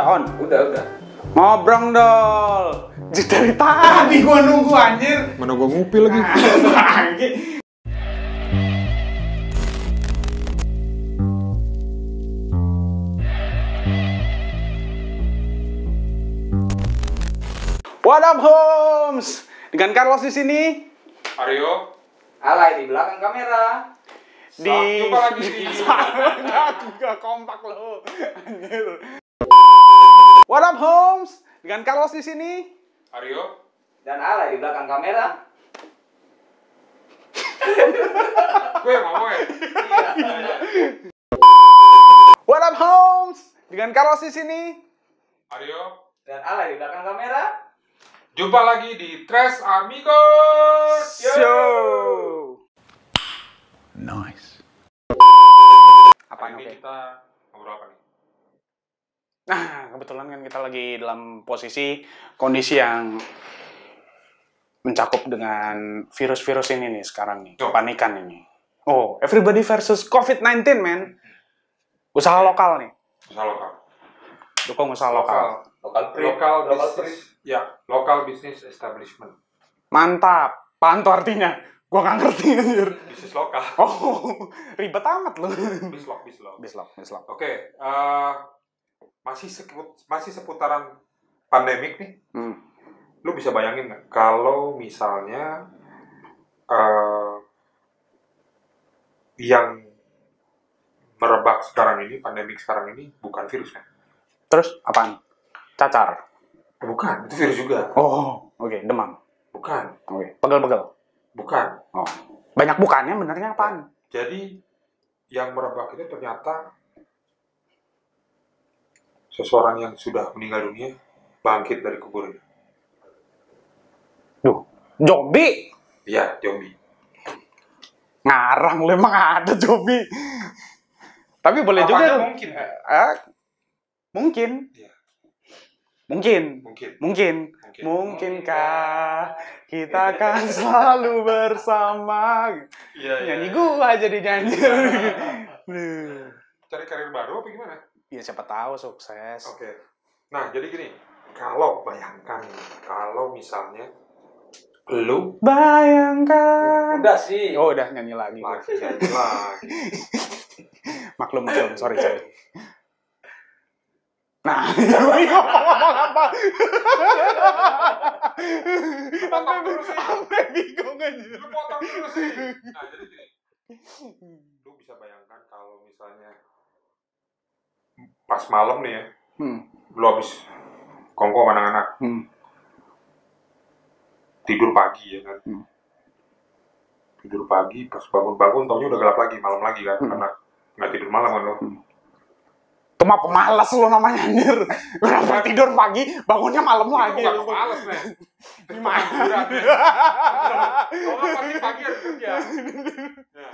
on? Udah. Ngobrol dong. Dari tadi gua nunggu anjir. Mana gua ngupil lagi. What up, Holmes? Dengan Carlos di sini. Aryo. Alay di belakang kamera. Jumpa lagi di Enggak kompak lo. Anjir. What up, Holmes? Dengan Carlos di sini. Aryo. Dan Alay di belakang kamera. Gue yang ngomong ya. Iya. What up, Holmes? Dengan Carlos di sini. Aryo. Dan Alay di belakang kamera. Jumpa lagi di Tres Amigos. Show. Nice. Apa Ini ini? kita ngobrol apa nih? Nah, kebetulan kan kita lagi dalam posisi kondisi yang mencakup dengan virus-virus ini nih sekarang nih, kepanikan ini. Oh, everybody versus COVID-19, man. Usaha lokal nih. Usaha lokal. Dukung usaha lokal. Lokal bisnis. Ya, lokal bisnis establishment. Mantap. Apaan tuh artinya? Gua nggak ngerti anjir. Bisnis lokal. Oh, ribet amat lu. Bislok. Oke, masih seputaran pandemik nih. Lu bisa bayangin nggak kalau misalnya yang merebak sekarang ini, pandemik sekarang ini bukan virusnya? Terus apaan? Cacar. Bukan, itu virus juga. Oh, oke, demam. Bukan. Oke, pegel-pegel. Bukan. Oh. Banyak bukannya benernya apaan? Jadi yang merebak itu ternyata seseorang yang sudah meninggal dunia bangkit dari kuburnya. Duh, zombie. Iya, zombie. Ngarang lu emang ada zombie. Tapi boleh Apanya juga mungkin? Mungkin. Iya. Mungkin. Mungkinkah kita akan selalu bersama? Iya. Nyanyi gua jadi nyanyi. Cari karir baru apa gimana? Ya siapa tahu sukses. Oke. Nah, jadi gini, bayangkan kalau misalnya lu Bayangkan. Udah sih. Oh, udah nyanyi lagi. lagi. Maklum, sorry. Nah, ngomong apa? Sampai bingung aja. Lu potong dulu sih. Nah, jadi gini. Lu bisa bayangkan kalau misalnya pas malam nih ya, lu habis kongko sama anak-anak, tidur pagi ya kan. Tidur pagi, pas bangun-bangun taunya udah gelap lagi, malam lagi kan, karena nggak tidur malam kan lo. Itu mah pemalas lo namanya anjir. Kenapa tidur pagi, bangunnya malam lagi. Itu bukan males, men. Gimana? Kalau pagi-pagi harus kerja. Nah.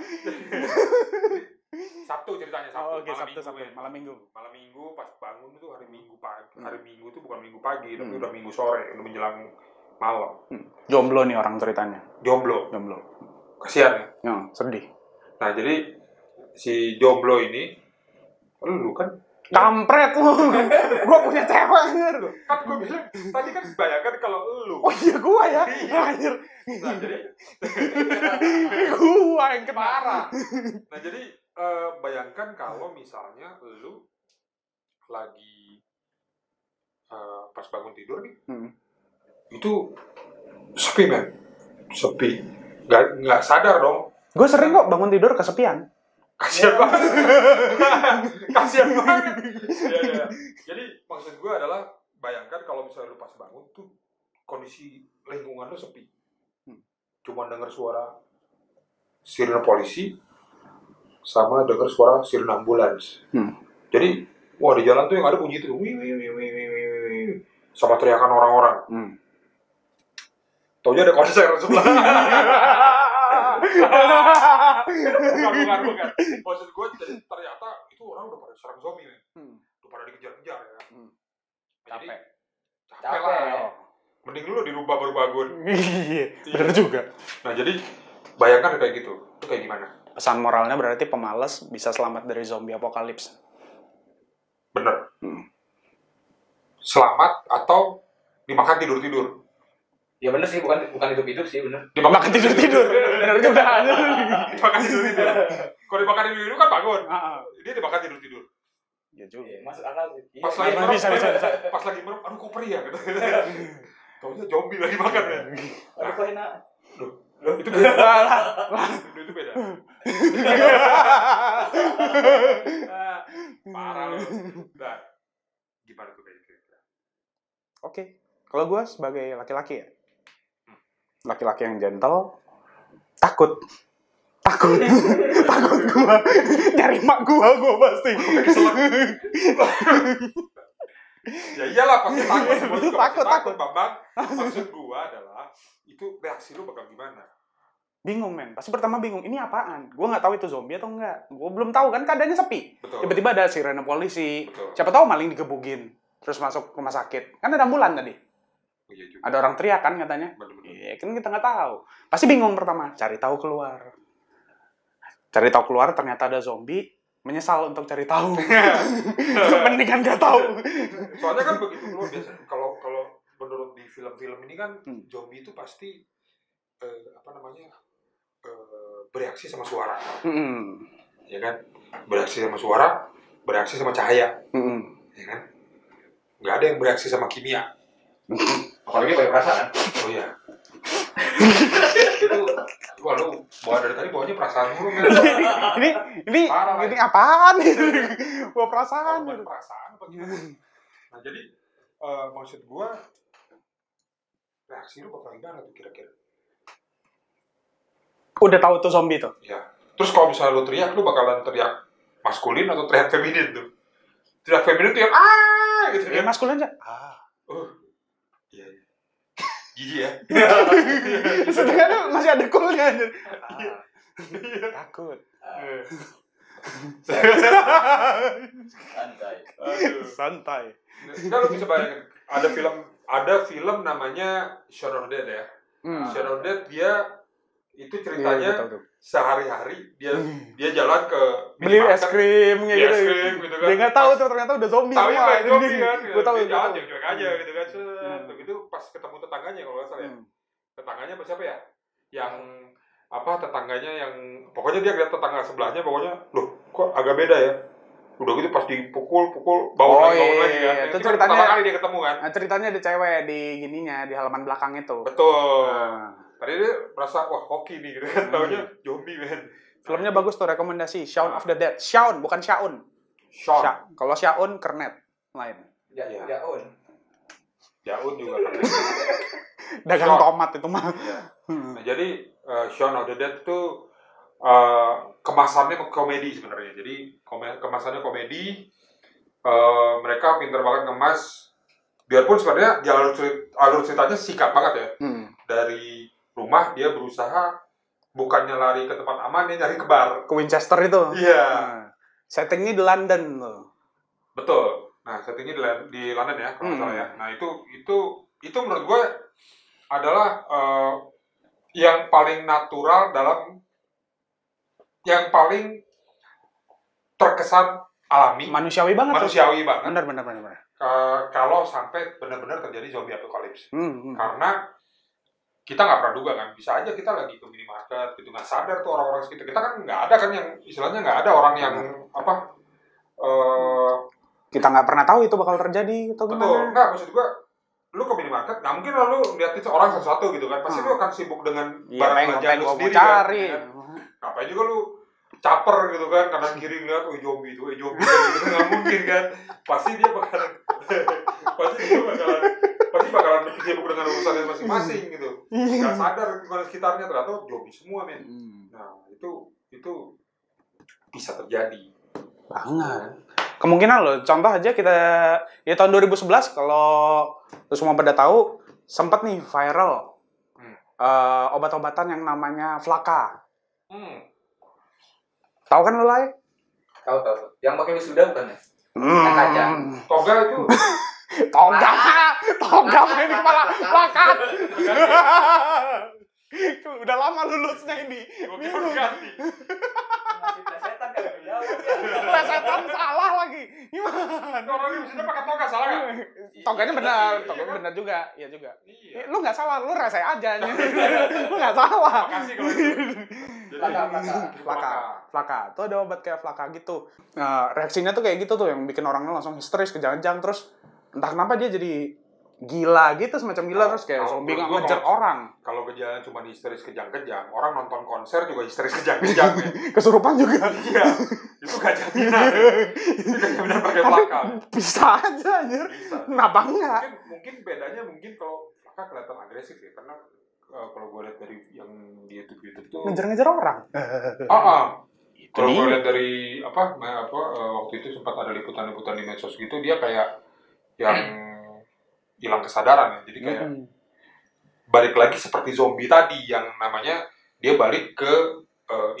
Sabtu ceritanya, Sabtu. Oke, Sabtu. Malam Minggu. Malam Minggu pas bangun itu hari Minggu pagi. Hari Minggu itu bukan Minggu pagi, tapi udah Minggu sore, udah menjelang malam. Jomblo nih orang ceritanya. Jomblo. Kasihan ya. Sedih. Nah, jadi si jomblo ini lu kan Kampret lu. Gua punya cewek anjir. kan gue bilang tadi kan bayangkan kalau lu. Oh iya gua ya. Anjir. Nah, jadi Gua yang kena. parah. Nah, jadi bayangkan kalau misalnya lu lagi pas bangun tidur nih, itu sepi, men. Sepi. Nggak sadar dong. Gue sering kok bangun tidur kesepian. Kasian banget. Ya. Jadi maksud gue adalah bayangkan kalau misalnya lu pas bangun tuh kondisi lingkungan lu sepi. Cuma dengar suara sirene polisi sama dengar suara sirene ambulans. Jadi wah di jalan tuh yang ada bunyi itu wih, sama teriakan orang-orang. Taunya ada konser sebelah. Bukan. Maksud gue ternyata itu orang udah pada serang zombie, men. Udah pada dikejar-kejar ya. Jadi capek lah. Ya. Mending lu dirubah baru bangun. Iya, bener juga. Nah, jadi bayangkan kayak gitu. Itu kayak gimana? Pesan moralnya berarti pemalas bisa selamat dari zombie apokalips. Bener. selamat atau dimakan tidur-tidur. Ya bener sih, bukan hidup sih, bener. Makan tidur-tidur. Benar juga. Dimakan tidur-tidur. Kalau dimakan tidur-tidur kan bangun. Heeh. Dia dimakan tidur-tidur. Ya juga. Iya, masuk akal sih. Iya. Pas lagi merem, bisa. pas lagi merem, aduh kok perih ya gitu. Taunya zombie lagi makan ya. Aduh, kok enak. Loh, itu beda. Itu beda. Parah lu. Nah, gimana tuh kira-kira? Oke. Kalau gue sebagai laki-laki ya, laki-laki yang gentle, takut gue nyari mak gue pasti. Ya iyalah pasti takut. Semua juga pasti Takut. Bambang. Maksud gue adalah itu reaksi lu bakal gimana? Bingung men, pasti pertama bingung, ini apaan? Gue nggak tahu itu zombie atau enggak. Gue belum tahu kan keadaannya sepi. Betul. Tiba-tiba ada sirene polisi. Betul. Siapa tahu maling digebugin, terus masuk rumah sakit. Kan ada ambulan tadi. Oh, iya juga. Ada orang teriak kan katanya. Bener-bener. Iya, kan kita nggak tahu. Pasti bingung pertama, cari tahu keluar. Ternyata ada zombie, menyesal untuk cari tahu. Mendingan nggak tahu. Soalnya kan begitu keluar biasa. Kalau menurut di film-film ini kan zombie itu pasti bereaksi sama suara. Ya kan? Bereaksi sama suara, bereaksi sama cahaya. Ya kan? Nggak ada yang bereaksi sama kimia. Apalagi pakai perasaan. Oh iya. Itu wah lu bawa dari tadi bawanya perasaan mulu kan. ini Parah, ini apaan itu? Gua perasaan. Perasaan apa gimana? Nah, jadi maksud gua reaksi lu bakal gimana tuh kira-kira? Udah tahu tuh zombie tuh. Ya. Terus kalau misalnya lu teriak, lu bakalan teriak maskulin atau teriak feminin tuh? Teriak feminin tuh yang gitu Ya kan? maskulin aja. Iya. Jijik ya. Setengahnya masih ada coolnya. Takut. Santai. Enggak, lu bisa bayangin ada film namanya Shaun of the Dead ya. Shaun of the Dead dia itu ceritanya Iya, betul. sehari-hari dia jalan ke Beli es krim beli gitu. es krim gitu kan. Dia nggak tahu tuh ternyata udah zombie Tahu semua. ya zombie kan. Gue tahu. Dia jalan cuek aja gitu kan. Begitu pas ketemu tetangganya kalau nggak salah ya. Tetangganya siapa ya? Yang tetangganya yang pokoknya dia lihat tetangga sebelahnya pokoknya loh kok agak beda ya. Udah gitu pas dipukul bangun lagi kan. Itu kan ceritanya pertama kali dia ketemu kan. Nah, ceritanya ada cewek di gininya di halaman belakang itu. Betul. Tadi dia merasa wah hoki nih gitu kan. Taunya zombie men. Filmnya bagus tuh, rekomendasi. Shaun of the Dead. Shaun bukan Shaun. Kalau Shaun kernet lain. Jaun juga kan. Dagang tomat itu mah. Iya. Nah, jadi Shaun of the Dead itu kemasannya komedi sebenarnya. Jadi kemasannya komedi. Mereka pintar banget ngemas. Biarpun sebenarnya alur ceritanya singkat banget ya. Dari rumah dia berusaha bukannya lari ke tempat aman, dia nyari ke bar. Ke Winchester itu. Iya. Settingnya di London tuh. Betul. Nah, settingnya di London ya, kalau nggak salah ya. Nah, itu menurut gue adalah yang paling natural yang paling terkesan alami, manusiawi banget. Benar. Kalau sampai benar-benar terjadi zombie apocalypse. Karena kita nggak pernah duga kan, bisa aja kita lagi ke minimarket gitu nggak sadar tuh orang-orang sekitar kita kan nggak ada kan yang istilahnya nggak ada orang yang kita nggak pernah tahu itu bakal terjadi atau gimana. Betul, nggak maksud gua lu ke minimarket nggak mungkin lalu liatin orang satu-satu gitu kan, pasti lu akan sibuk dengan barang belanjaan lu sendiri cari. Kan? Ngapain juga lu caper gitu kan kanan kiri ngeliat zombie gitu nggak mungkin kan, pasti bakalan sibuk dengan urusannya masing-masing gitu, nggak sadar lingkungan sekitarnya ternyata zombie semua men. Nah itu bisa terjadi banget. Kemungkinan loh, contoh aja kita ya tahun 2011 kalau lu semua pada tahu sempat nih viral obat-obatan yang namanya Flaka. Tahu kan lo Lai? Tahu. Yang pakai wisuda bukan ya? Yang kaca. Toga itu. Toga main di kepala plakat. Udah lama lulusnya ini. Masih plesetan kan jauh. Plesetan salah lagi. Gimana? Orang di sini pakai toga, salah nggak? Toganya Iya benar, sih, toganya iya kan? benar juga, iya juga. Iya. Lu nggak salah, lu rese aja. Lu nggak salah. Makasih kalau itu. Jadi, Flaka. Tuh ada obat kayak Flaka gitu. Nah, reaksinya tuh kayak gitu tuh yang bikin orangnya langsung histeris, kejang-kejang, terus entah kenapa dia jadi gila gitu, semacam gila, terus kayak zombie ngejar orang. Kalau gejalanya cuma histeris kejang-kejang, orang nonton konser juga histeris kejang-kejang. Ya. Kesurupan juga. Iya, itu gak jaminan. Itu gak jaminan pakai Flaka. Bisa aja anjir. Bisa. Kenapa enggak? Mungkin bedanya kalau Flaka kelihatan agresif ya, karena kalau gue lihat dari yang di YouTube tuh Ngejar-ngejar orang. Kalau gue lihat dari waktu itu sempat ada liputan-liputan di medsos gitu, dia kayak yang hilang kesadaran ya. Jadi kayak balik lagi seperti zombie tadi yang namanya dia balik ke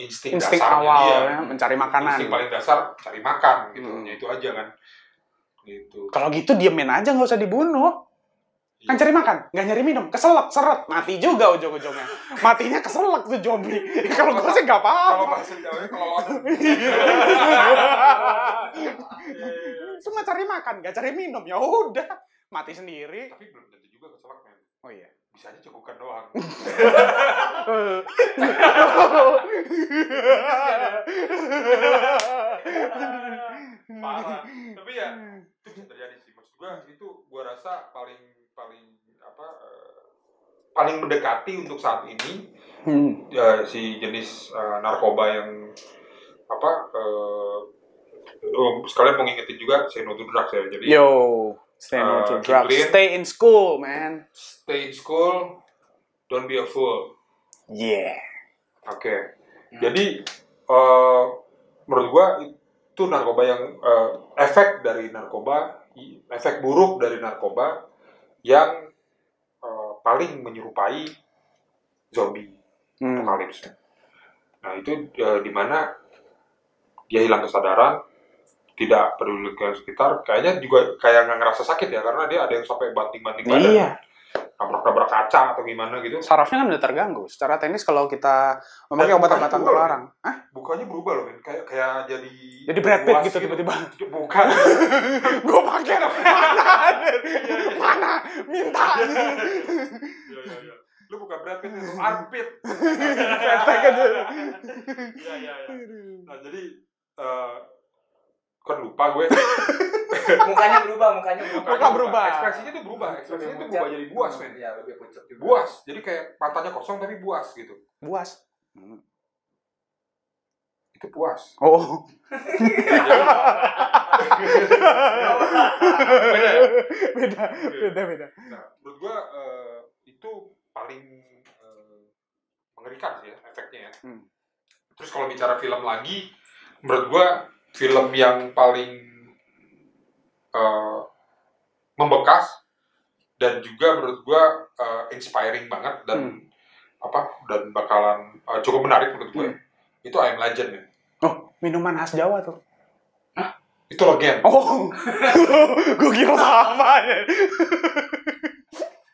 insting dasarnya awal dia, ya, mencari makanan. Insting paling dasar cari makan gitu. Ya itu aja kan. Gitu. Kalau gitu diemin aja, nggak usah dibunuh. Kan cari makan, nggak nyari minum, keselak, seret, mati juga ujung-ujungnya. Matinya keselak tuh zombie. Kalau gue sih nggak apa-apa. Kalau bahasa Jawanya kelolonan. Cuma cari makan, nggak cari minum, ya udah mati sendiri. Tapi belum tentu juga keselak, men. Oh iya. Bisa aja cegukan doang. Parah. Tapi ya itu bisa terjadi sih. Maksud gua rasa paling mendekati untuk saat ini si jenis narkoba yang sekalian mau ngingetin juga say no to drugs ya. Jadi stay no to drugs. Stay in school, man. Stay in school, don't be a fool. Yeah. Oke. Jadi menurut gua itu narkoba yang efek buruk dari narkoba yang paling menyerupai zombie apokalips. Nah itu di mana dia hilang kesadaran, tidak peduli ke sekitar, kayaknya juga kayak nggak ngerasa sakit ya, karena dia ada yang sampai banting-banting badan. Iya. Nabrak-nabrak kaca atau gimana gitu. Sarafnya kan udah terganggu. Secara teknis kalau kita memakai obat-obatan terlarang. Bukannya berubah loh, men. Kayak jadi Brad Pitt gitu tiba-tiba. Bukan. Gue pakai mana? Minta. Iya. Lu bukan Brad Pitt, itu Armpit. Iya. Nah, jadi kan lupa gue. Mukanya berubah. Ekspresinya tuh berubah jadi buas, men. Iya, lebih pucat juga. Buas. Jadi kayak matanya kosong tapi buas gitu. Buas. Itu puas. Oh. Beda. Nah, menurut gua itu paling mengerikan sih ya efeknya ya. Terus kalau bicara film lagi, menurut gua film yang paling membekas dan juga menurut gua inspiring banget dan bakalan cukup menarik menurut gua. Itu I Am Legend ya. Oh, minuman khas Jawa tuh. Hah? Itu Legend. Oh. Gua kira sama ya.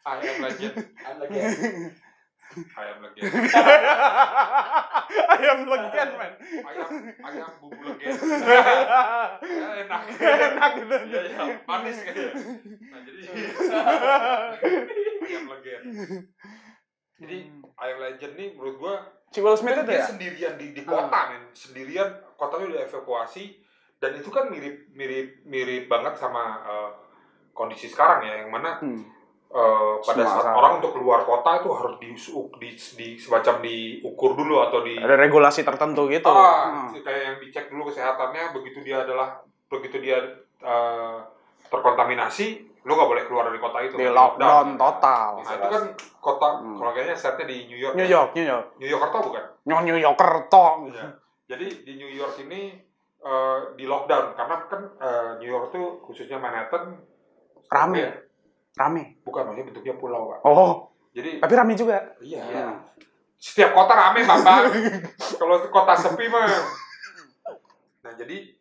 I Am Legend. Ayam legend, man. Ayam bumbu legend. Enak gitu. Iya, manis kayaknya. Nah, jadi ayam legend. Jadi ayam legend nih menurut gua si Will Smith itu dia ya? sendirian di kota, men. Sendirian, kotanya udah evakuasi dan itu kan mirip banget sama kondisi sekarang ya, yang mana pada saat orang untuk keluar kota itu harus semacam diukur dulu atau ada regulasi tertentu gitu. Kayak yang dicek dulu kesehatannya, begitu dia terkontaminasi, lu nggak boleh keluar dari kota itu. Di lockdown total. Nah itu kan kota, kalau kayaknya setnya di New York. New Yorker bukan? New Yorker. Ya. Jadi di New York ini di lockdown karena kan New York tuh khususnya Manhattan rame. Bukan, maksudnya bentuknya pulau, Pak. Oh. Jadi tapi rame juga. Iya. Setiap kota rame, Bapak. Kalau kota sepi mah. Nah, jadi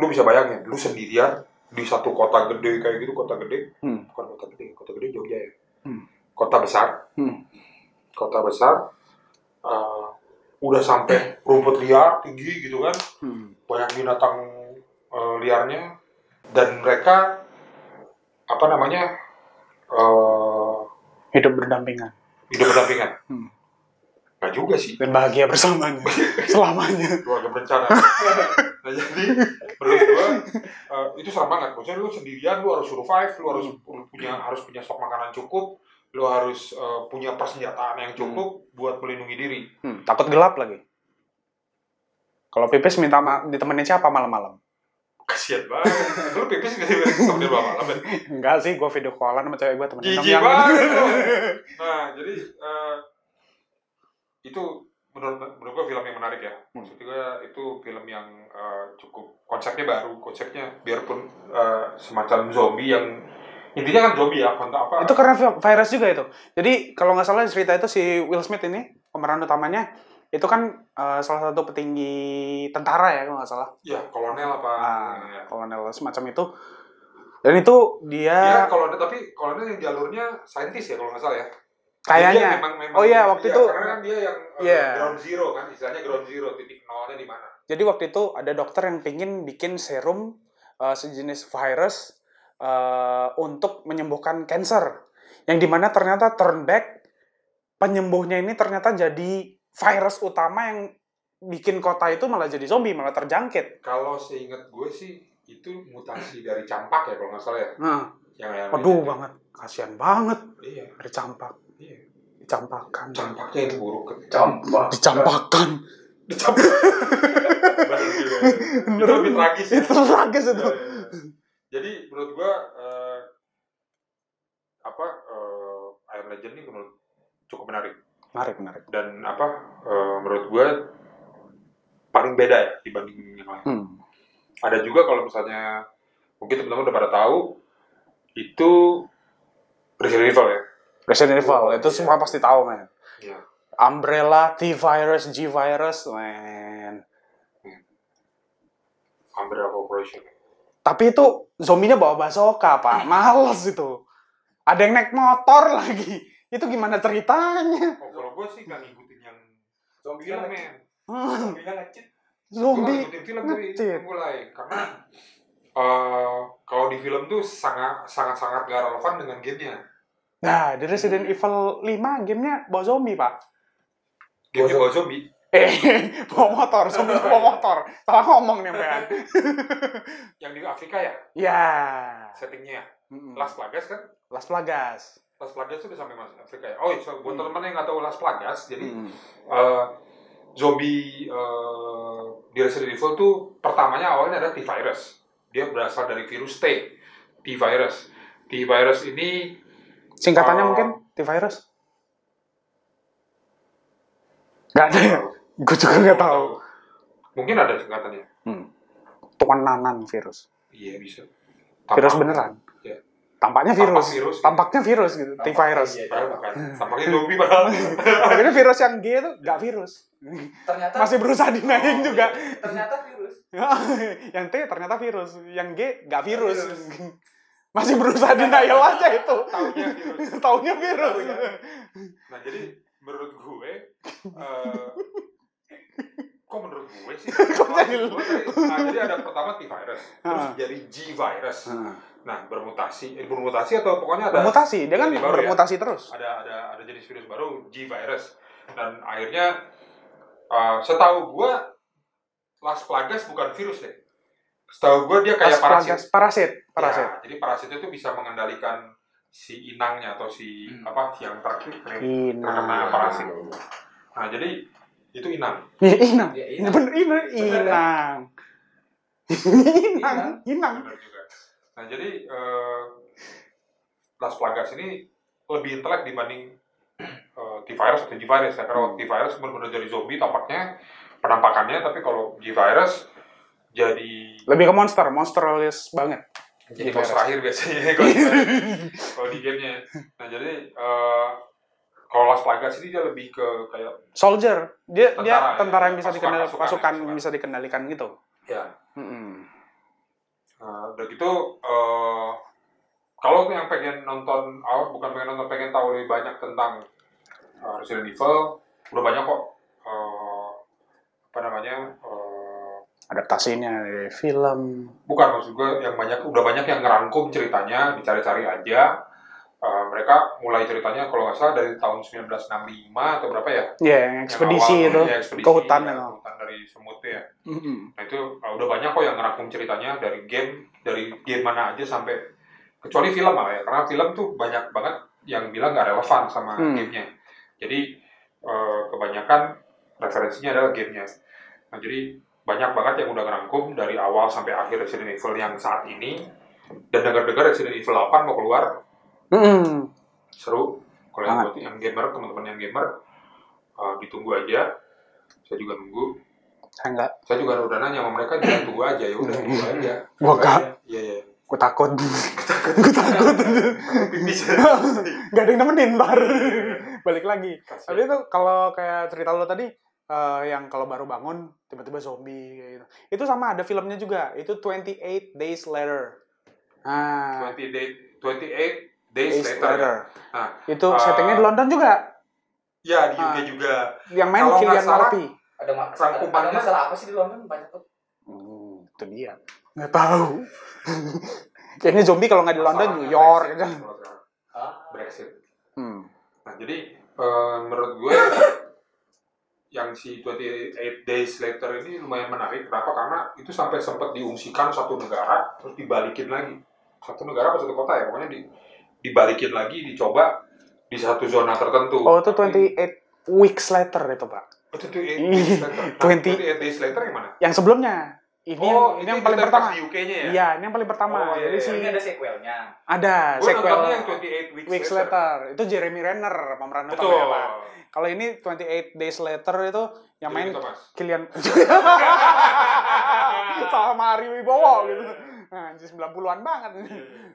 lu bisa bayangin, lu sendirian di satu kota gede kayak gitu, kota gede. Bukan kota gede Jogja ya. Kota besar. Kota besar. Udah sampai rumput liar tinggi gitu kan. Banyak binatang liarnya, dan mereka apa namanya Hidup berdampingan. hidup berdampingan. Nggak juga sih. Dan bahagia bersamanya. Selamanya. Keluarga berencana. Nah jadi menurut gua itu serem banget. Maksudnya lu sendirian, lu harus survive, lu harus punya stok makanan cukup, lu harus punya persenjataan yang cukup buat melindungi diri. Takut gelap lagi. Kalau pipis minta ditemenin siapa malam-malam? Kasian banget. Lu pipis gak sih temenin malam ya? Enggak sih, gue video callan sama cewek gue temenin. Jijik banget. Nah jadi itu menurut gue film yang menarik ya. Maksud gue itu film yang cukup konsepnya baru, konsepnya biarpun semacam zombie yang intinya kan zombie ya, apa? Itu karena virus juga itu. Jadi kalau nggak salah cerita itu si Will Smith ini pemeran utamanya itu kan salah satu petinggi tentara ya kalau nggak salah. Iya, kolonel apa? Kolonel semacam itu. Dan itu dia. Iya, tapi kolonel yang jalurnya saintis ya kalau nggak salah ya. Kayaknya. Memang, oh iya, waktu itu. Karena kan dia yang ground zero kan, istilahnya ground zero, titik nolnya di mana. Jadi waktu itu ada dokter yang pingin bikin serum sejenis virus untuk menyembuhkan cancer. Yang dimana ternyata turn back penyembuhnya ini ternyata jadi virus utama yang bikin kota itu malah jadi zombie, malah terjangkit. Kalau seingat gue sih itu mutasi dari campak ya kalau nggak salah ya. Aduh banget, kasihan banget. Iya. Dari campak. Iya. Dicampakkan. Campaknya yang buruk. Dicampakkan. Itu lebih tragis. Itu tragis itu. Jadi menurut gue Iron Legend ini menurut cukup menarik. Menarik. Dan menurut gue paling beda ya dibanding yang lain. Ada juga kalau misalnya mungkin teman-teman udah pada tahu itu Resident Evil ya. Resident Evil itu semua pasti tahu men. Iya. Umbrella, T-Virus, G-Virus, men. Umbrella Corporation. Tapi itu zombinya bawa bazooka, Pak. Males itu. Ada yang naik motor lagi. Itu gimana ceritanya? Kalau gue sih gak ngikutin yang Zombie film, kan men. Zombie-nya ngecit. Zombie ngikutin film dari mulai. Karena kalau di film tuh sangat gak relevan dengan gamenya. Nah, di Resident Evil 5 gamenya bawa zombie, Pak. Gamenya bawa zombie? Bawa motor, zombie bawa motor. Salah ngomong nih, men. Yang di Afrika ya? Ya. Settingnya ya? Las Plagas kan? Las Plagas. Las Plagas itu udah sampai Mas Afrika ya? Oh iya, buat teman-teman yang nggak tahu Las Plagas, jadi zombie di Resident Evil tuh pertamanya awalnya ada T-Virus. Dia berasal dari virus T-Virus. T-Virus ini singkatannya mungkin T-Virus? Gak ada ya? Gue juga gak tahu. Mungkin ada singkatannya. Tuanan virus. Iya bisa. Virus beneran? Ya. Tampaknya virus. Tampaknya virus gitu. T-Virus. Tampaknya zombie padahal. Tapi virus yang G itu gak virus. Ternyata masih berusaha dinaik juga. Ternyata virus. Yang T ternyata virus. Yang G gak virus. Masih berusaha denial aja itu. Taunya virus. Nah jadi menurut gue kok menurut gue sih jadi ada pertama T-Virus terus jadi G-Virus. Nah bermutasi atau pokoknya ada bermutasi, dia kan bermutasi terus. Ada jenis virus baru G-Virus, dan akhirnya setahu gue Las Plagas bukan virus deh. Setahu gue dia kayak parasit. Ya, jadi parasit itu bisa mengendalikan si inangnya atau si yang terkena parasit. Nah jadi itu inang. Inang. Bener inang. Bener juga. Nah jadi Las Plagas ini lebih intelek dibanding T-Virus atau G-Virus ya. Karena T-Virus benar-benar jadi zombie tampaknya penampakannya, tapi kalau G-Virus jadi lebih ke monsteralis banget. Jadi bos terakhir biasanya kalau di gamenya. Nah jadi kalau Las Plagas ini dia lebih ke kayak soldier. Dia tentara yang bisa pasukan bisa dikendalikan gitu. Ya. Udah gitu kalau yang pengen nonton pengen tahu lebih banyak tentang Resident Evil, udah banyak kok adaptasinya dari film. Bukan, maksud gue yang udah banyak yang ngerangkum ceritanya, dicari-cari aja. Mereka mulai ceritanya kalau nggak salah dari tahun 1965 atau berapa ya? Iya, yang ekspedisi awal, itu ya, ekspedisi, ke hutan ya, itu. ke hutan dari semut ya. Nah itu udah banyak kok yang ngerangkum ceritanya dari game mana aja sampai kecuali film malah ya, karena film tuh banyak banget yang bilang nggak relevan sama gamenya. Jadi kebanyakan referensinya adalah gamenya. Nah jadi banyak banget yang udah ngerangkum dari awal sampai akhir Resident Evil yang saat ini. Dan dengar-dengar Resident Evil 8 mau keluar. Seru. Kalau yang gamer, teman-teman yang gamer, ditunggu aja. Saya juga nunggu. Saya juga udah nanya sama mereka, jangan tunggu aja, ya udah tunggu aja. Gua Iya. Gue takut. Gak ada yang nemenin baru. Balik lagi. Tapi itu kalau kayak cerita lo tadi, yang kalau baru bangun tiba-tiba zombie kayak gitu. Itu sama ada filmnya juga. Itu 28 Days Later. 28 Days Later. Nah, itu settingnya di London juga. Ya, di UK juga. Yang main Cillian Murphy. Ada masalah apa sih di London banyak tuh? Itu dia. Nggak tahu. Kayaknya zombie kalau nggak di London, New York aja. Brexit. Nah, jadi menurut gue yang si 28 Days Later ini lumayan menarik. Kenapa? Karena itu sampai sempat diungsikan satu negara, terus dibalikin lagi. Satu negara atau satu kota ya, pokoknya dibalikin lagi, dicoba di satu zona tertentu. Oh, itu 28 Weeks Later itu, Pak. Itu 28 Days Later yang mana? Yang sebelumnya. Ini yang paling pertama. Di UK-nya ya? Iya, ini yang paling pertama. Jadi ini ada sequelnya. Ada sequel yang 28 Weeks Later. Itu Jeremy Renner pemeran utamanya, Pak. Kalau ini 28 Days Later itu yang main Cillian sama Ari Wibowo gitu. Nah, 90-an banget.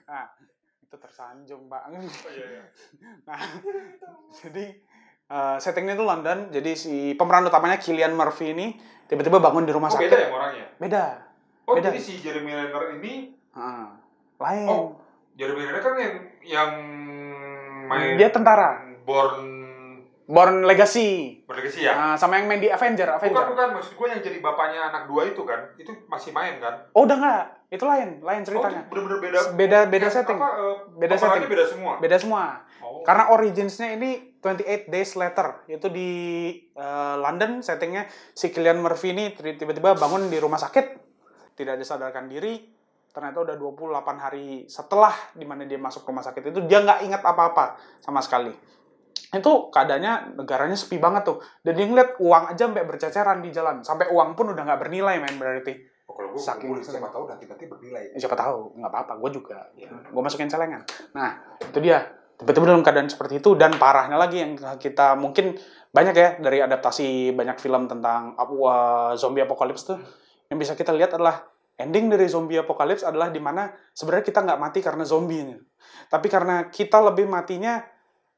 Nah, itu tersanjung, Pak. Nah, jadi settingnya itu London. Jadi si pemeran utamanya Cillian Murphy ini tiba-tiba bangun di rumah sakit. Beda ya orangnya? Beda. Beda. Jadi si Jeremy Renner ini lain. Oh, Jeremy Renner kan yang main dia tentara. Born Legacy ya? Sama yang main di Avenger. Bukan, maksud gue yang jadi bapanya anak dua itu kan, itu masih main kan? Oh udah nggak, itu lain ceritanya. Oh itu bener-bener beda setting. Beda setting. Beda semua. Karena originsnya ini 28 Days Later, itu di London settingnya si Cillian Murphy ini tiba-tiba bangun di rumah sakit, tidak disadarkan diri, ternyata udah 28 hari setelah dimana dia masuk rumah sakit itu dia nggak ingat apa-apa sama sekali. Itu keadaannya negaranya sepi banget tuh. Dan dia ngeliat uang aja sampai berceceran di jalan. Sampai uang pun udah nggak bernilai, men, berarti. Kalau gue siapa tahu nanti bernilai. Siapa tahu, nggak apa-apa. Gue juga. Ya. Gue masukin celengan. Nah, itu dia. Tiba-tiba dalam keadaan seperti itu. Dan parahnya lagi yang kita mungkin banyak ya dari adaptasi banyak film tentang zombie apocalypse tuh. Yang bisa kita lihat adalah ending dari zombie apocalypse adalah di mana sebenarnya kita nggak mati karena zombinya. Tapi karena kita lebih matinya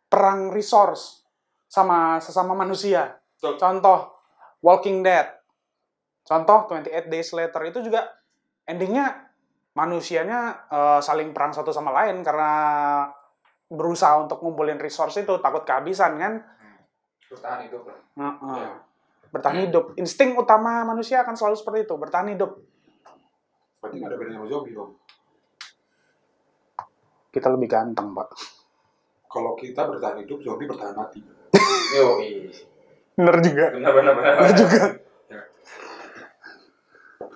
perang resource sama sesama manusia. Contoh Walking Dead. Contoh 28 Days Later itu juga endingnya manusianya saling perang satu sama lain karena berusaha untuk ngumpulin resource itu, takut kehabisan kan. Bertahan hidup lah. Bertahan hidup. Insting utama manusia akan selalu seperti itu, bertahan hidup. Berarti nggak ada bedanya sama zombie dong. Kita lebih ganteng, Pak. Kalau kita bertahan hidup, zombie bertahan mati. Bener juga. Bener juga.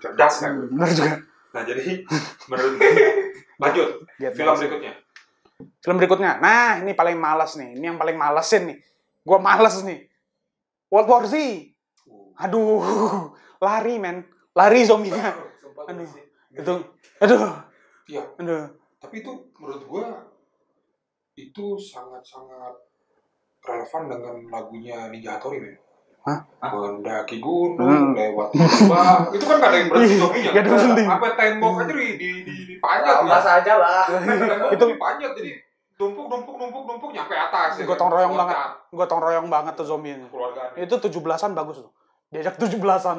Cerdas kan? Bener juga. Nah jadi menurut lanjut film berikutnya. Nah ini paling malas nih. Ini yang paling malesin nih. Gua males nih. World War Z. Aduh, lari men, lari zombinya. Aduh. Iya. Tapi itu menurut gua itu sangat-sangat relevan dengan lagunya Ninja Hattori, men. Mendaki gunung, lewat lembah. Itu kan gak ada yang berhenti zombinya. Gak ada berhenti. Apa tembok aja dipanjat. Biasa aja lah. Itu dipanjat, jadi numpuk nyampe atas. Gotong royong banget tuh zombinya. Itu 17-an bagus tuh. Diajak 17-an.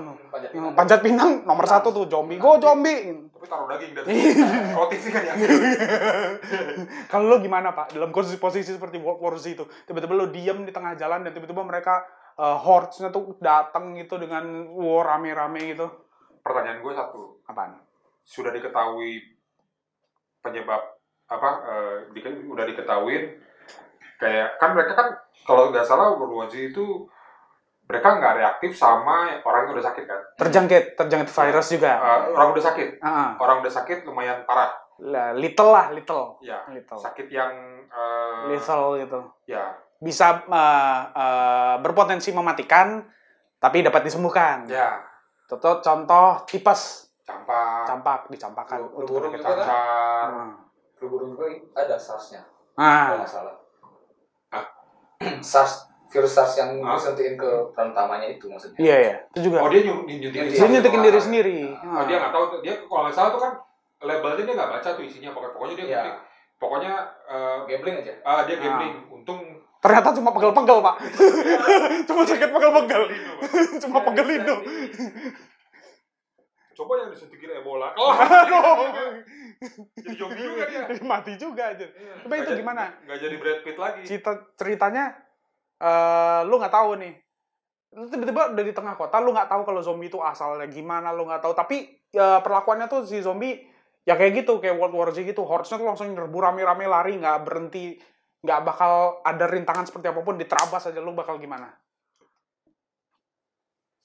Panjat pinang nomor 1 tuh zombie. Go zombie. Tapi taruh daging dan roti sih kan ya. Kalau lo gimana, Pak? Dalam posisi seperti World War Z itu, tiba-tiba lo diem di tengah jalan dan tiba-tiba mereka hordes-nya tuh datang gitu dengan rame-rame gitu. pertanyaan gue satu. Apaan? Sudah diketahui penyebab apa? Udah diketahuin kayak kan mereka kan kalau nggak salah World War Z itu mereka nggak reaktif sama orang yang udah sakit kan? Terjangkit virus juga. Orang udah sakit. Ah. Orang udah sakit lumayan parah. Little. Ya. Little. Sakit yang Little gitu. ya. Bisa berpotensi mematikan, tapi dapat disembuhkan. Ya. Contoh tipes. Campak. Dicampakkan. Flu burung juga kan? Flu burung juga ada SARS-nya. Kalau nggak salah. SARS, virus SARS yang disuntikin ke peran utamanya itu maksudnya. Iya. Itu juga. Oh, dia nyuntikin diri sendiri. Oh, dia nggak tahu tuh. Dia kalau nggak salah tuh kan labelnya dia nggak baca tuh isinya. Pokoknya dia ngetik. Pokoknya gambling aja. Dia gambling. Untung ternyata cuma pegel-pegel, Pak. Cuma sakit pegel-pegel. Cuma pegel hidung. Coba yang disuntikin Ebola. Jadi zombie juga dia. Mati juga aja. Coba itu gimana? Nggak jadi Brad Pitt lagi. Ceritanya, lu nggak tahu nih. Lu tiba-tiba udah di tengah kota, lu nggak tahu kalau zombie itu asalnya gimana, lu nggak tahu. Tapi perlakuannya tuh si zombie ya kayak gitu, kayak World War Z gitu. Horde-nya tuh langsung nyerbu rame-rame lari, nggak berhenti, nggak bakal ada rintangan seperti apapun, diterabas aja lu bakal gimana?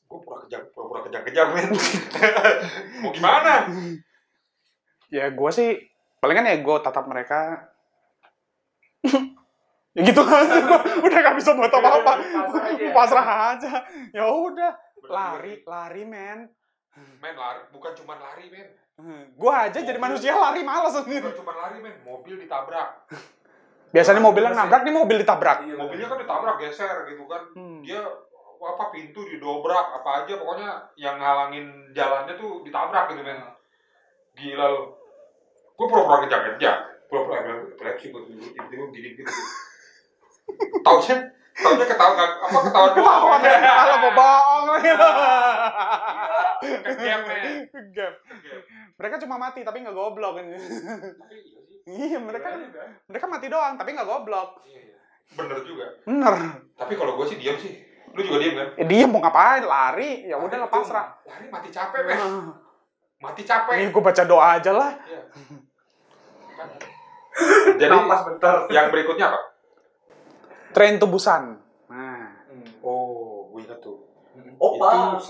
Gue pura kejang-kejang, men. Mau gimana? Ya gue sih, palingan ya gue tatap mereka. Ya gitu kan, udah gak bisa buat apa-apa. Pasrah aja. Ya udah, lari, men. Men, lari, bukan cuma lari, men. Gue aja jadi manusia lari malas. Bukan cuma lari, men. Mobil ditabrak. Biasanya mobil yang nabrak, nih mobil ditabrak. Mobilnya kan ditabrak, geser gitu kan. Dia pintu didobrak apa aja, pokoknya yang ngalangin jalannya tuh ditabrak gitu, men. Gila lo. Gue pura-pura kejang-kejang. Pura-pura epilepsi gue tiba-tiba begini gitu. Taunya ketahuan bohong. Kalau mau bohong gitu. Kegap, men. Kegap. Mereka cuma mati tapi nggak goblok. Iya, mereka mati doang tapi nggak goblok. Bener juga. Bener. Tapi kalau gue sih diam sih. Lu juga diam kan? Dia mau ngapain? Lari, ya udah lepas pasrah. Lari mati capek, men. Mati capek. Nih gue baca doa aja lah. Iya. Jadi yang berikutnya apa? Train to Busan. Nah. Oh, gue ingat tuh. Opa.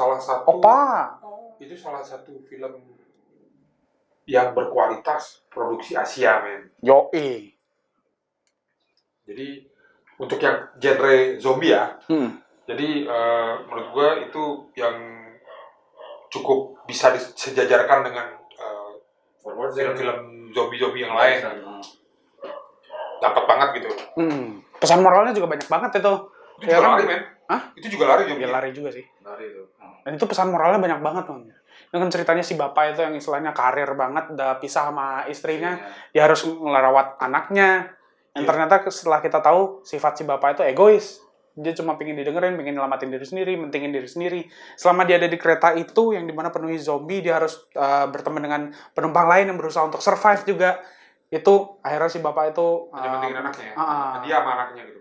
Itu salah satu film yang berkualitas produksi Asia, men. Yoi. Jadi untuk yang genre zombie ya. Jadi menurut gue itu yang cukup bisa disejajarkan dengan film-film zombie yang lain. Dapat banget gitu. Pesan moralnya juga banyak banget itu. Itu juga lari, men. Hah? Itu juga lari zombie. Ya lari juga sih. Lari itu. Dan itu pesan moralnya banyak banget, man. Dengan ceritanya si bapak itu yang istilahnya karir banget, udah pisah sama istrinya, dia harus ngerawat anaknya. Yang ternyata setelah kita tahu sifat si bapak itu egois. Dia cuma pengen didengerin, pengen nyelamatin diri sendiri, mentingin diri sendiri. Selama dia ada di kereta itu, yang dimana penuhi zombie, dia harus berteman dengan penumpang lain yang berusaha untuk survive juga. Itu akhirnya si bapak itu mentingin anaknya. Dia sama anaknya gitu.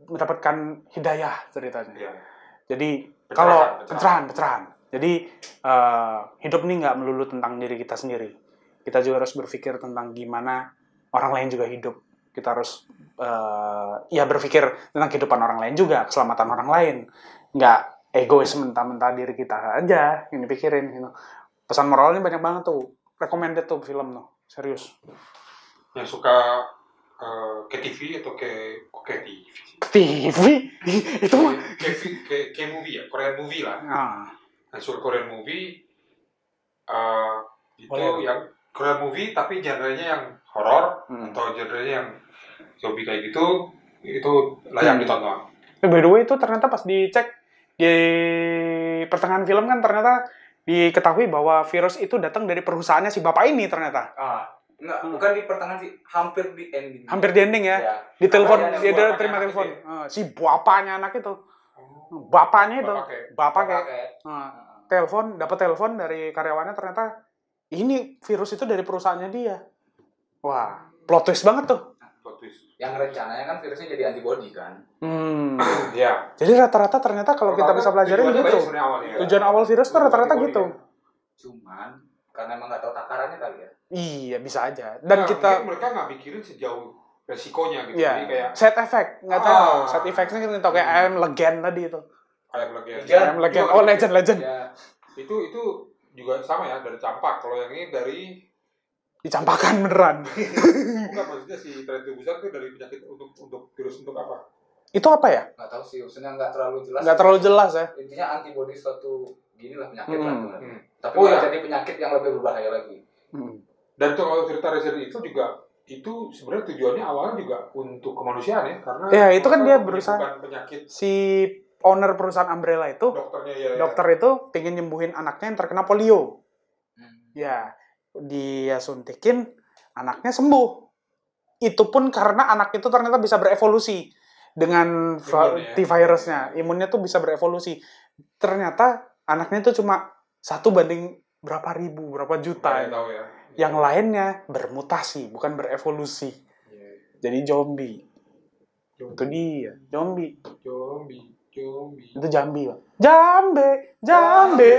Mendapatkan hidayah ceritanya. Iya. Jadi kalau pencerahan. Jadi hidup ini nggak melulu tentang diri kita sendiri. Kita juga harus berpikir tentang gimana orang lain juga hidup. Kita harus berpikir tentang kehidupan orang lain juga, keselamatan orang lain. Nggak egois mentah-mentah diri kita aja yang dipikirin. Gitu. Pesan moralnya banyak banget tuh. Recommended tuh film tuh, serius. Yang suka ke TV atau ke TV? TV? Itu mah kayak movie ya, Korean movie lah. Yang suka Korean movie itu yang Korean movie tapi genre-nya yang horor atau genre-nya yang zombie kayak gitu, itu layak ditonton. By the way itu ternyata pas dicek di pertengahan film kan ternyata diketahui bahwa virus itu datang dari perusahaannya si bapak ini ternyata. Enggak, bukan di pertengahan sih, hampir di ending. Hampir di ending ya. Di telepon, dia terima telepon. Si bapaknya anak itu. Bapaknya itu. Bapak kayak dapat telepon dari karyawannya ternyata ini virus itu dari perusahaannya dia. Wah, plot twist banget tuh. Plot twist. Yang rencananya kan virusnya jadi antibody kan. Ya. Jadi rata-rata ternyata kalau kita bisa pelajari gitu. Tujuan awal virus tuh rata-rata gitu. Cuman karena emang nggak tahu takarannya kali ya. Iya, bisa aja. Dan Nah, kita mungkin mereka nggak mikirin sejauh resikonya gitu. ya, Jadi kayak side effect nggak tahu. Side effectnya kita tahu kayak ayam legend tadi itu. ayam legend. Ayam legend. Oh, legend. Ya, Itu juga sama ya dari campak. Kalau yang ini dari Dicampakkan beneran. enggak, maksudnya si Trentubusan itu dari penyakit untuk virus untuk apa? Itu apa ya? nggak tahu sih, maksudnya nggak terlalu jelas. Nggak terlalu jelas ya. Intinya antibodi suatu gini lah penyakit lah. Tapi Oh, ya. jadi penyakit yang lebih berbahaya lagi. Dan tuh kalau cerita Resident Evil juga itu sebenarnya tujuannya awalnya juga untuk kemanusiaan ya, karena Ya, itu kan dia bukan berusaha penyakit si owner perusahaan Umbrella itu, dokternya ya. dokter itu pengen nyembuhin anaknya yang terkena polio. Ya, dia suntikin, anaknya sembuh. Itu pun karena anak itu ternyata bisa berevolusi dengan T-virusnya. Imunnya tuh bisa berevolusi. Ternyata anaknya itu cuma 1 banding berapa ribu, berapa juta. Tahu ya. Yang lainnya bermutasi, bukan berevolusi. Jadi zombie. Itu dia, zombie. Itu Jambi, Pak. Jambe.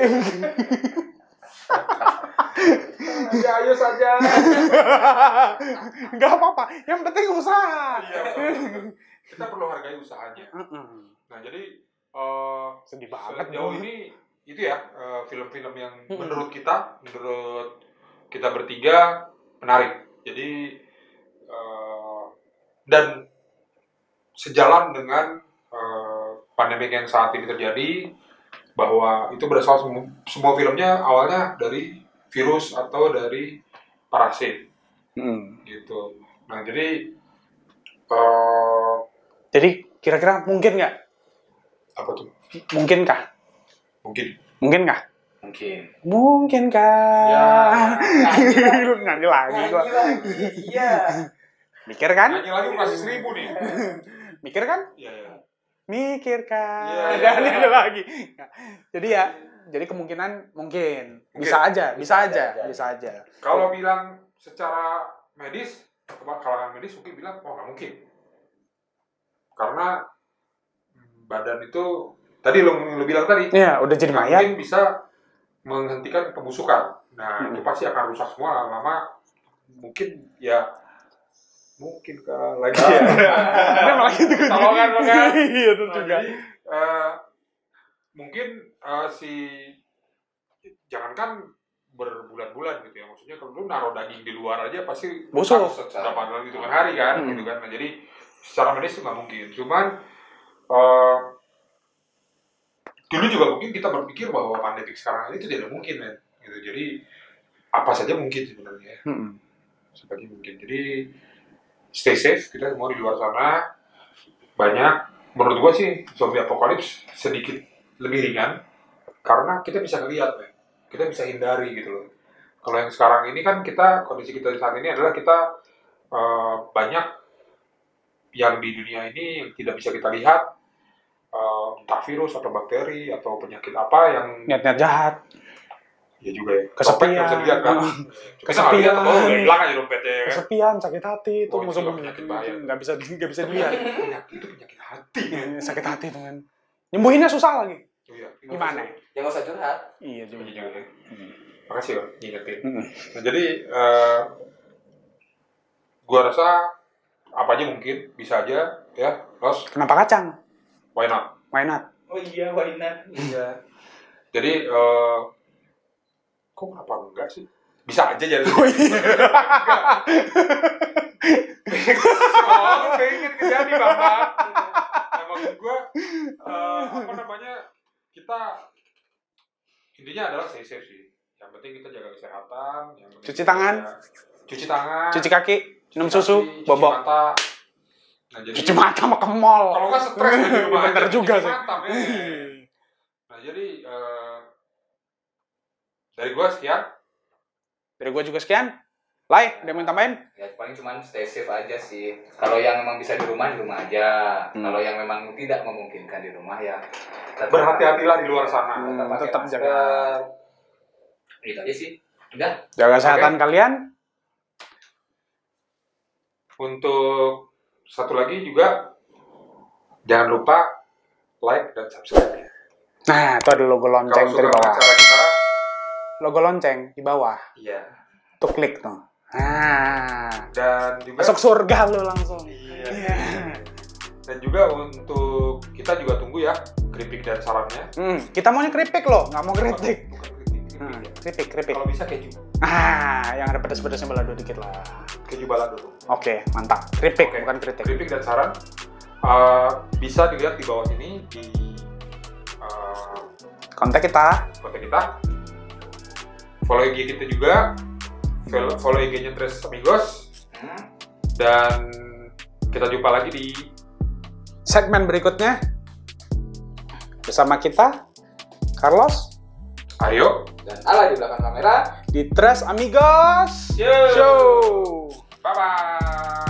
Ya, ayo saja. Nggak apa-apa, yang penting usaha. Iya, betul. Kita perlu hargai usahanya. Nah, jadi Sedih banget sejauh ini itu ya film-film yang menurut kita bertiga menarik. Jadi dan sejalan dengan pandemi yang saat ini terjadi, bahwa itu berasal semua filmnya awalnya dari virus atau dari parasit gitu. Nah, jadi kira-kira mungkin nggak? apa tuh? Mungkinkah? Mungkinkah? Ya. Nyanyi lagi gua. Iya. Mikir kan? Nyanyi lagi kasih 1.000 nih. Mikir kan? Iya. Mikir kan? Iya. Dan ada lagi. Jadi ya, jadi kemungkinan mungkin. Bisa aja. Kalau bilang secara medis, kalangan medis mungkin bilang, oh nggak mungkin. Karena badan itu, tadi lo bilang tadi, ya udah jadi mayat. Mungkin bisa menghentikan pembusukan. Nah, itu pasti akan rusak semua lama-lama. Mungkin lagi ya. Malah gitu. Tolongan lo kan. Iya, itu juga. Jadi, mungkin jangankan berbulan-bulan gitu ya. Maksudnya kalau lu naruh daging di luar aja pasti busuk berapa hitungan hari kan, gitu kan. Nah, jadi secara medis itu nggak mungkin. Cuman dulu juga mungkin kita berpikir bahwa pandemi sekarang ini itu tidak mungkin kan, gitu. Jadi apa saja mungkin sebenarnya, sebagai mungkin. Jadi stay safe, kita semua di luar sana. Banyak, menurut gua sih zombie apocalypse sedikit lebih ringan karena kita bisa ngelihat, kita bisa hindari gitu loh. Kalau yang sekarang ini kan kondisi kita saat ini adalah kita banyak yang di dunia ini yang tidak bisa kita lihat. Entah virus atau bakteri atau penyakit apa yang niat-niat jahat. Ya juga ya. Kesepian. Dompet bisa dilihat kan. Kesepian. Hilang aja dompetnya ya kan. Kesepian, sakit hati itu Itu musuh juga penyakit bahaya. nggak bisa dilihat. Itu penyakit hati kan. Sakit hati tuh kan. Nyembuhinnya susah lagi. Iya. Gimana? Ya nggak usah curhat. Iya juga. Makasih ya ngingetin. Nah, jadi gua rasa apa aja mungkin bisa aja ya. Terus Kenapa kacang? why not? Why not? Oh iya, why not? Iya. Jadi kok kenapa enggak sih? Bisa aja jadi. Oh iya. Pengen kejadi Bapak. Nah, maksud gue kita intinya adalah stay safe sih. Yang penting kita jaga kesehatan, yang penting Cuci tangan, cuci kaki, minum susu, bobok. Mata. Nah, jadi Cuci mata mah ke mall. kalau nggak stres di rumah Bener aja, juga cuci sih. mata, Nah, jadi dari gue sekian. Dari gue juga sekian. Lai, ada yang mau tambahin? Ya paling cuma stay safe aja sih. Kalau yang memang bisa di rumah aja. Kalau yang memang tidak memungkinkan di rumah ya Berhati-hatilah di luar sana. Tetap masker. jaga. Itu aja sih. Udah. Jaga kesehatan kalian. Untuk satu lagi juga jangan lupa like dan subscribe. Nah, itu ada logo lonceng Kalau dari suka bawah. acara kita, logo lonceng di bawah. Iya. Tuh klik tuh. Nah, Dan juga masuk surga lu langsung. Iya. Iya. Dan juga untuk kita juga tunggu ya kritik dan sarannya. Kita maunya keripik loh, nggak mau kritik. Bukan kritik ya. Keripik. Kalau bisa keju. Yang ada pedas-pedasnya balado dikit lah. Keju balado tuh. Oke, mantap. Keripik, Oke. bukan kritik. Kritik dan saran bisa dilihat di bawah sini di Kontak kita. konten kita. Follow IG kita juga. Follow IG-nya Tres Amigos. Dan kita jumpa lagi di Segmen berikutnya bersama kita, Carlos, Aryo. Dan Ala di belakang kamera. di Tres Amigos Yo. Show. Bye-bye.